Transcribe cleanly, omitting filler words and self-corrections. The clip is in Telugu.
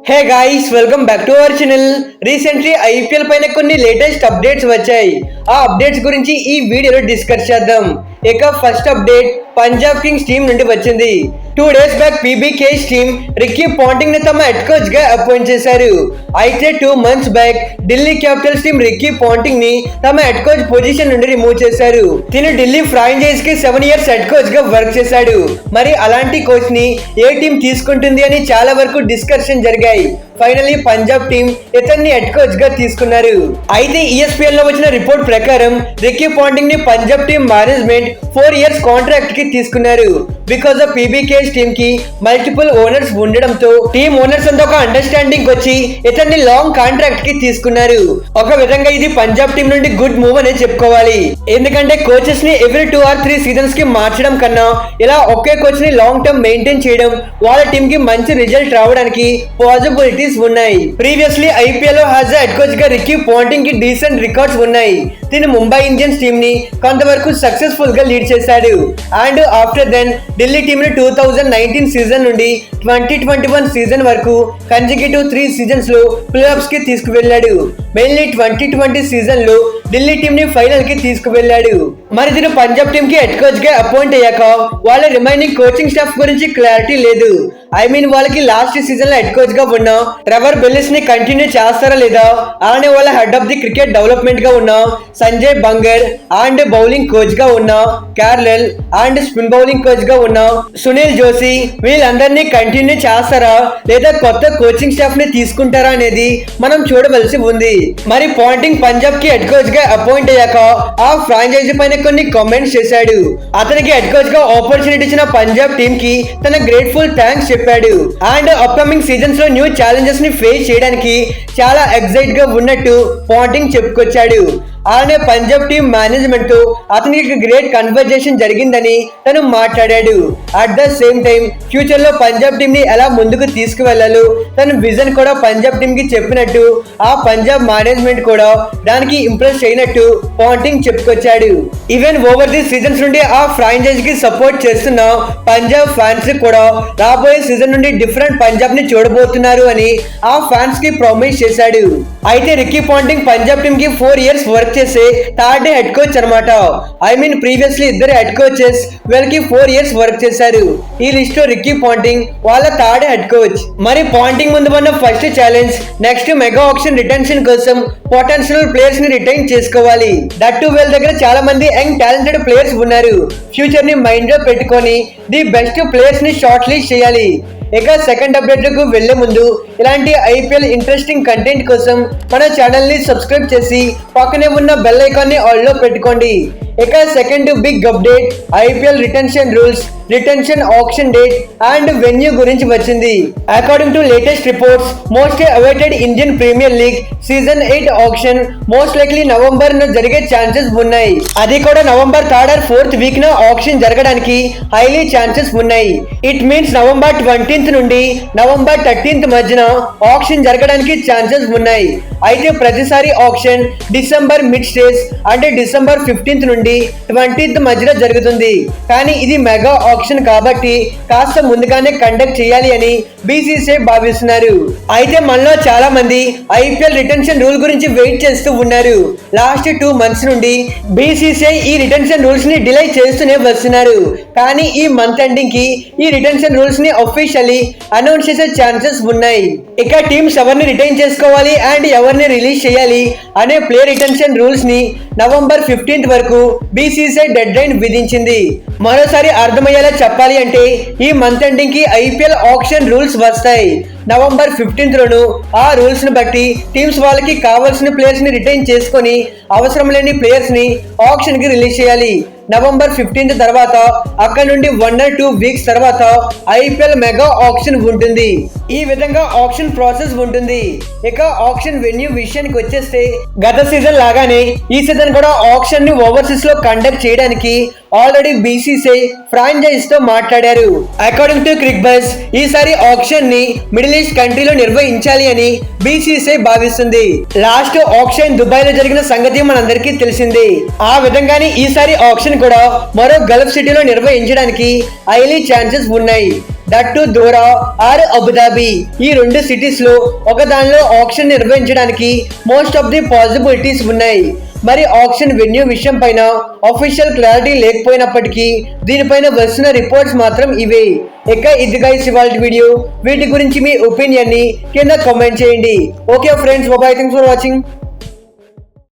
Hey guys, welcome back to our channel. Recently IPL పైన కొన్ని లేటెస్ట్ అప్డేట్స్ వచ్చాయి. ఆ అప్డేట్స్ గురించి ఈ వీడియోలో డిస్కస్ చేద్దాం. ఇక first update Punjab Kings team నుండి వచ్చింది. 2 days back PBKS team Ricky Ponting ని తమ హెడ్ కోచ్ గా అపాయింట్ చేశారు. అయితే 2 months back Delhi Capitals team Ricky Ponting ని తమ హెడ్ కోచ్ పొజిషన్ నుండి రిమూవ్ చేశారు. తిను ఢిల్లీ ఫ్రాంచైజ్ కి 7 years హెడ్ కోచ్ గా వర్క్ చేశాడు. మరి అలాంటి కోచ్ ని ఏ టీం తీసుకుంటుంది అని చాలా వరకు డిస్కషన్ జరిగాయి. ఫైనలీ పంజాబ్ టీం ఇతన్ని హెడ్ కోచ్ గా తీసుకున్నారు. అయితే ఈఎస్పీఎల్ లో వచ్చిన రిపోర్ట్ ప్రకారం రిక్కీ పాంటింగ్ ని Punjab team management 4 years contract కి తీసుకున్నారు. బికాస్ ఆఫ్ పీబీకేస్ టీం కి మల్టిపుల్ ఓనర్స్ ఉండడంతో టీం ఓనర్స్ అంతా ఒక అండర్స్టాండింగ్ వచ్చి ఇతన్ని లాంగ్ కాంట్రాక్ట్ కి తీసుకున్నారు. ఒక విధంగా ఇది పంజాబ్ టీం నుండి గుడ్ మూవ్ అనే చెప్పుకోవాలి. ఎందుకంటే కోచెస్ ని ఎవ్రీ 2 or 3 seasons కి మార్చడం కన్నా ఇలా ఒకే కోచ్ ని లాంగ్ టర్మ్ మెయింటైన్ చేయడం వాళ్ళ టీం కి మంచి రిజల్ట్ రావడానికి పాసిబిలిటీస్ ఉన్నాయి. ప్రీవియస్లీ ఐపీఎల్ లో యాజ్ హెడ్ కోచ్ గా రిక్కీ పాంటింగ్ కి డీసెంట్ రికార్డ్స్ ఉన్నాయి. తిను ముంబై ఇండియన్స్ టీం ని కొంతవరకు సక్సెస్ఫుల్ గా లీడ్ చేశాడు. And after then Delhi team ని 2019 సీజన్ నుండి 2021 సీజన్ వరకు కన్సిక్యూటివ్ 3 seasons లో ప్లే ఆఫ్స్ కి తీసుకువెళ్ళాడు. మెయిన్లీ 2020 సీజన్ లో ఢిల్లీ టీం ని ఫైనల్ కి తీసుకువెళ్ళాడు. మరి దీని పంజాబ్ టీం కి హెడ్ కోచ్ గా అపాయింట్ అయ్యాక వాళ్ళ రిమైనింగ్ కోచింగ్ స్టాఫ్ గురించి క్లారిటీ లేదు. వాళ్ళకి లాస్ట్ సీజన్ లో హెడ్ కోచ్ గా ఉన్న ట్రెవర్ బెల్లిస్ ని కంటిన్యూ చేస్తారా లేదా, అలానే వాళ్ళ head of the cricket development గా ఉన్న Sanjay Bangar and bowling coach గా ఉన్న కార్లెల్ అండ్ స్పిన్ బౌలింగ్ కోచ్ గా ఉన్న సునీల్ జోషి వీళ్ళందరినీ కంటిన్యూ చేస్తారా లేదా కొత్త కోచింగ్ స్టాఫ్ ని తీసుకుంటారా అనేది మనం చూడవలసి ఉంది. మరి పాంటింగ్ పంజాబ్ కి హెడ్ కోచ్ గా అపాయింట్ అయ్యాక ఆ ఫ్రాంచైజీ పైన కొన్ని కామెంట్స్ చేశాడు. అతనికి హెడ్ కోచ్ గా ఆపర్చునిటీ ఇచ్చిన పంజాబ్ టీం కి తన గ్రేట్ఫుల్ థ్యాంక్స్ చెప్పాడు. అండ్ అప్కమింగ్ సీజన్స్ లో న్యూ ఛాలెంజెస్ ని ఫేస్ చేయడానికి చాలా ఎక్సైట్ గా ఉన్నట్టు పాంటింగ్ చెప్పుకొచ్చాడు. అలానే పంజాబ్ టీం మేనేజ్మెంట్ తో అతనికి గ్రేట్ కన్వర్జేషన్ జరిగిందని తను మాట్లాడాడు. At the same time future లో పంజాబ్ టీం ని ఎలా ముందుకు తీసుకువెళ్లాలో తన విజన్ కూడా పంజాబ్ టీం కి చెప్పినట్టు ఆ పంజాబ్ మేనేజ్మెంట్ కూడా దానికి ఇంప్రెస్ అయినట్టు పాంటింగ్ చెప్పుకొచ్చాడు. ఈవెన్ ఓవర్ ది సీజన్స్ నుండి ఆ ఫ్రాంచైజ్ కి సపోర్ట్ చేస్తున్న పంజాబ్ ఫ్యాన్స్ కూడా రాబోయే సీజన్ నుండి డిఫరెంట్ పంజాబ్ ని చూడబోతున్నారు అని ఆ ఫ్యాన్స్ కి ప్రామిస్ చేశాడు. అయితే రిక్కీ పాంటింగ్ పంజాబ్ టీం కి 4 years వర్క్ చేసే థర్డ్ హెడ్ కోచ్ అనమాట. ప్రీవియస్లీ ఇద్దరు హెడ్ కోచెస్ వీళ్ళకి 4 years వర్క్ చేశారు. ఈ లిస్ట్ లో రిక్కీ పాంటింగ్ వాళ్ళ థర్డ్ హెడ్ కోచ్. మరి పాంటింగ్ ముందు ఉన్న first challenge next mega auction retention కోసం పొటెన్షియల్ ప్లేయర్స్ ని రిటైన్ చేసుకోవాలి. దట్టు వీళ్ళ దగ్గర చాలా మంది యంగ్ టాలెంటెడ్ ప్లేయర్స్ ఉన్నారు. ఫ్యూచర్ ని మైండ్ లో పెట్టుకొని ది బెస్ట్ ప్లేయర్స్ ని షార్ట్ లిస్ట్ చేయాలి. ఇక సెకండ్ అప్డేట్ కు వెళ్లే ముందు ఇలాంటి ఐపీఎల్ ఇంట్రెస్టింగ్ కంటెంట్ కోసం మన ఛానల్ ని సబ్స్క్రైబ్ చేసి పక్కనే ఉన్న బెల్ ఐకాన్ ని ఆల్ లో పెట్టుకోండి. ఇక second big update IPL retention rules, retention auction date and venue గురించి వచ్చింది. According to latest reports most awaited Indian Premier League season 8 auction most likely November న జరిగే ఛాన్సెస్ ఉన్నాయి. అది కూడా November 3rd or 4th week న ఆక్షన్ జరగడానికి హైలీ ఛాన్సెస్ ఉన్నాయి. ఇట్ మీన్స్ నవంబర్ 20th నుండి నవంబర్ 13th మధ్యన ఆక్షన్ జరగడానికి ఛాన్సెస్ ఉన్నాయి. అయితే ప్రతిసారి ఆక్షన్ డిసెంబర్ మిడ్ స్టేజ్ అంటే డిసెంబర్ 15th నుండి 20th మధ్యలో జరుగుతుంది. కానీ ఇది మెగా ఆక్షన్ కాబట్టి కాస్త ముందుగానే కండక్ట్ చేయాలి అని బీసీసీఐ భావిస్తున్నారు. అయితే మనలో చాలా మంది ఐపీఎల్ రిటెన్షన్ రూల్ గురించి వెయిట్ చేస్తూ ఉన్నారు. లాస్ట్ 2 months నుండి బీసీసీఐ ఈ రిటెన్షన్ రూల్స్ ని డిలే చేస్తూనే వస్తున్నారు. కానీ ఈ మంత్ ఎండింగ్ కి ఈ రిటెన్షన్ రూల్స్ ని అఫీషియల్లీ అనౌన్స్ చేసే ఛాన్సెస్ ఉన్నాయి. ఇక టీమ్స్ ఎవరిని రిటైన్ చేసుకోవాలి అండ్ ఎవరిని రిలీజ్ చేయాలి అనే ప్లే రిటెన్షన్ రూల్స్ ని నవంబర్ 15th వరకు బీసీసీఐ డెడ్ లైన్ విధించింది. మరోసారి అర్థమయ్యేలా చెప్పాలి అంటే ఈ మంత్ ఎండింగ్ కి ఐపీఎల్ ఆక్షన్ రూల్స్ వస్తాయి. నవంబర్ 15th లోను ఆ రూల్స్ ని బట్టి టీమ్స్ వాళ్ళకి కావాల్సిన ప్లేయర్స్ ని రిటైన్ చేసుకొని అవసరం లేని ప్లేయర్స్ ని ఆక్షన్ కి రిలీజ్ చేయాలి. నవంబర్ 15th తర్వాత అక్కడ నుండి 1 or 2 weeks తర్వాత ఐపీఎల్ మెగా ఆక్షన్ ఉంటుంది. ఈ విధంగా ఆక్షన్ ప్రాసెస్ ఉంటుంది. ఇక ఆక్షన్ వెన్యూ విషయానికి వచ్చేస్తే గత సీజన్ లాగానే ఈ సీజన్ కూడా ఆక్షన్ ని ఓవర్సీస్ లో కండక్ట్ చేయడానికి ఆల్రెడీ బీసీసీఐ ఫ్రాంచైజ్ తో మాట్లాడారు. అకార్డింగ్ టు క్రిక్ బజ్ ఈసారి ఆక్షన్ ని మిడిల్ ఈస్ట్ కంట్రీలో నిర్వహించాలి అని బీసీసీఐ భావిస్తుంది. లాస్ట్ ఆక్షన్ దుబాయ్ లో జరిగిన సంగతి మనందరికీ తెలిసింది. ఆ విధంగానే ఈసారి ఆక్షన్ కూడా మరో గల్ఫ్ సిటీలో నిర్వహించడానికి హైలీ ఛాన్సెస్ ఉన్నాయి. దట్ టు దోరా ఆర్ అబుదాబి. ఈ రెండు సిటీస్ లో ఒక దానిలో ఆక్షన్ నిర్వహించడానికి మోస్ట్ ఆఫ్ ది పాసిబిలిటీస్ ఉన్నాయి. మరి ఆక్షన్ వెన్యూ విషయం పైన అఫీషియల్ క్లారిటీ లేకపోయినప్పటికీ దీనిపైన వస్తున్న రిపోర్ట్స్ మాత్రం ఇవే. ఇక ఇది గైస్ ఇవాళ వీడియో. వీటి గురించి మీ ఒపీనియన్ ని కింద కామెంట్ చేయండి. Okay friends, bye, thanks for watching.